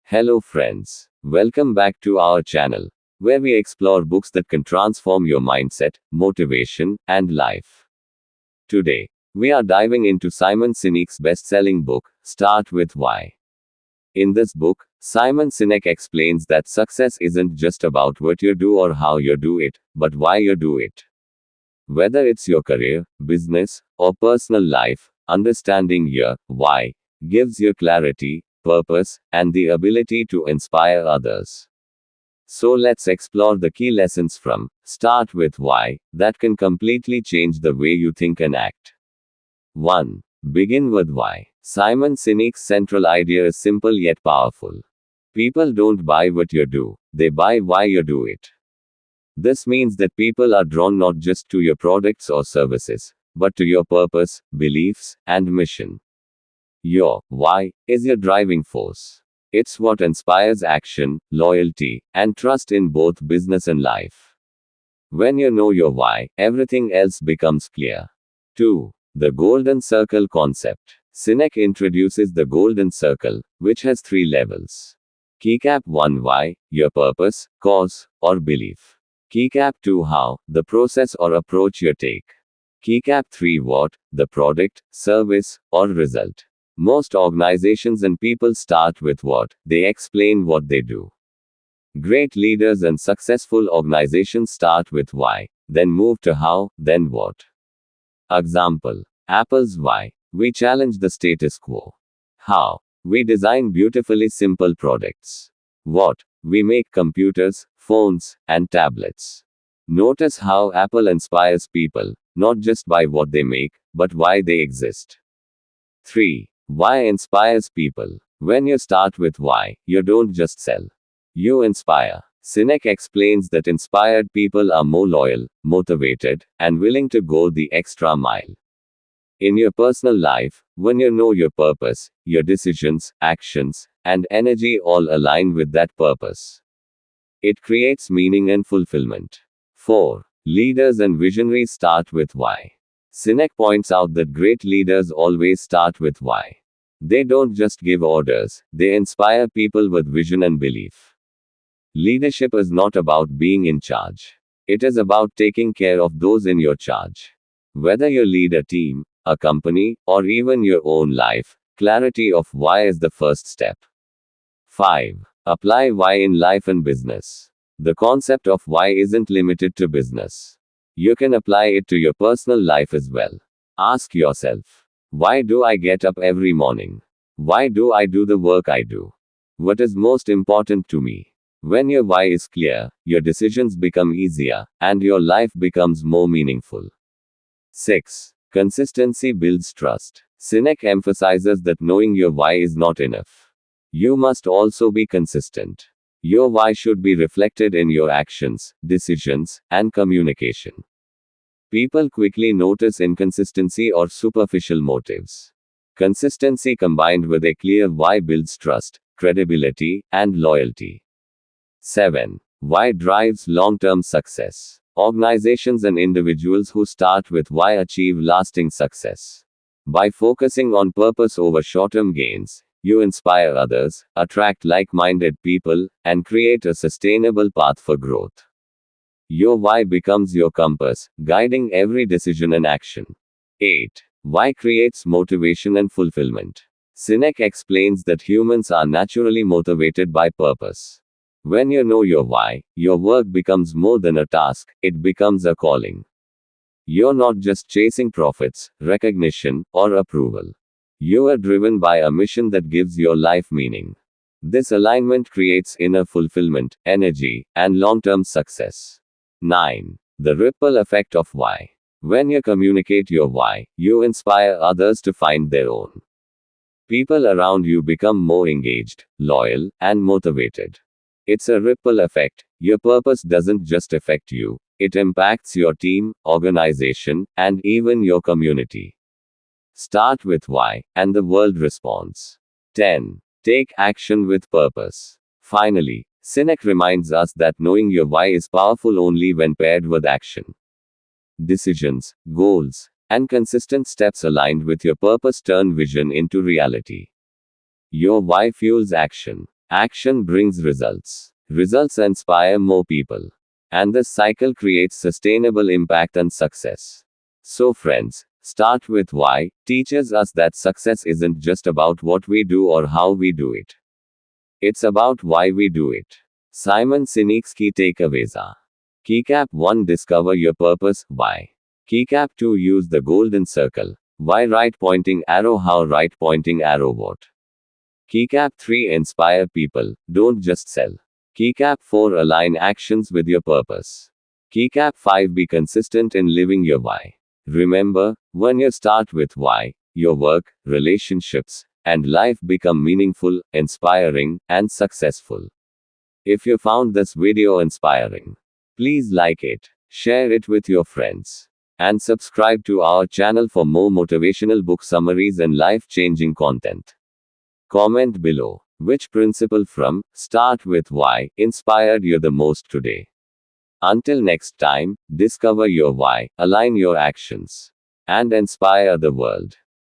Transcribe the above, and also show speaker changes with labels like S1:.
S1: Hello, friends. Welcome back to our channel, where we explore books that can transform your mindset, motivation, and life. Today, we are diving into Simon Sinek's best selling book, Start with Why. In this book, Simon Sinek explains that success isn't just about what you do or how you do it, but why you do it. Whether it's your career, business, or personal life, understanding your why gives you clarity, purpose, and the ability to inspire others. So let's explore the key lessons from Start with Why that can completely change the way you think and act. 1. Begin with why. Simon Sinek's central idea is simple yet powerful. People don't buy what you do, they buy why you do it. This means that people are drawn not just to your products or services, but to your purpose, beliefs, and mission. Your why is your driving force. It's what inspires action, loyalty, and trust in both business and life. When you know your why, everything else becomes clear. 2. The Golden Circle concept. Sinek introduces the Golden Circle, which has 3 levels. Keycap 1 Why, your purpose, cause, or belief. Keycap 2 How, the process or approach you take. Keycap 3 What, the product, service, or result. Most organizations and people start with what, they explain what they do. Great leaders and successful organizations start with why, then move to how, then what. Example. Apple's why. We challenge the status quo. How? We design beautifully simple products. What? We make computers, phones, and tablets. Notice how Apple inspires people, not just by what they make, but why they exist. 3. Why inspires people. When you start with why, you don't just sell. You inspire. Sinek explains that inspired people are more loyal, motivated, and willing to go the extra mile. In your personal life, when you know your purpose, your decisions, actions, and energy all align with that purpose. It creates meaning and fulfillment. 4. Leaders and visionaries start with why. Sinek points out that great leaders always start with why. They don't just give orders, they inspire people with vision and belief. Leadership is not about being in charge. It is about taking care of those in your charge. Whether you lead a team, a company, or even your own life, clarity of why is the first step. 5. Apply why in life and business. The concept of why isn't limited to business. You can apply it to your personal life as well. Ask yourself, why do I get up every morning? Why do I do the work I do? What is most important to me? When your why is clear, your decisions become easier, and your life becomes more meaningful. 6. Consistency builds trust. Sinek emphasizes that knowing your why is not enough. You must also be consistent. Your why should be reflected in your actions, decisions, and communication. People quickly notice inconsistency or superficial motives. Consistency combined with a clear why builds trust, credibility, and loyalty. 7. Why drives long-term success. Organizations and individuals who start with why achieve lasting success. By focusing on purpose over short-term gains, you inspire others, attract like-minded people, and create a sustainable path for growth. Your why becomes your compass, guiding every decision and action. 8. Why creates motivation and fulfillment. Sinek explains that humans are naturally motivated by purpose. When you know your why, your work becomes more than a task, it becomes a calling. You're not just chasing profits, recognition, or approval. You are driven by a mission that gives your life meaning. This alignment creates inner fulfillment, energy, and long-term success. 9. The ripple effect of why. When you communicate your why, you inspire others to find their own. People around you become more engaged, loyal, and motivated. It's a ripple effect. Your purpose doesn't just affect you, it impacts your team, organization, and even your community. Start with why, and the world responds. 10. Take action with purpose. Finally, Sinek reminds us that knowing your why is powerful only when paired with action. Decisions, goals, and consistent steps aligned with your purpose turn vision into reality. Your why fuels action. Action brings results. Results inspire more people. And this cycle creates sustainable impact and success. So, friends, start with why teaches us that success isn't just about what we do or how we do it. It's about why we do it. Simon Sinek's key takeaways are: Keycap 1, discover your purpose, why. Keycap 2, use the golden circle. Why right pointing arrow, how right pointing arrow, what. Keycap 3, inspire people, don't just sell. Keycap 4, align actions with your purpose. Keycap 5, be consistent in living your why. Remember, when you start with why, your work, relationships, and life become meaningful, inspiring, and successful. If you found this video inspiring, please like it, share it with your friends, and subscribe to our channel for more motivational book summaries and life-changing content. Comment below, which principle from Start with Why inspired you the most today. Until next time, discover your why, align your actions, and inspire the world.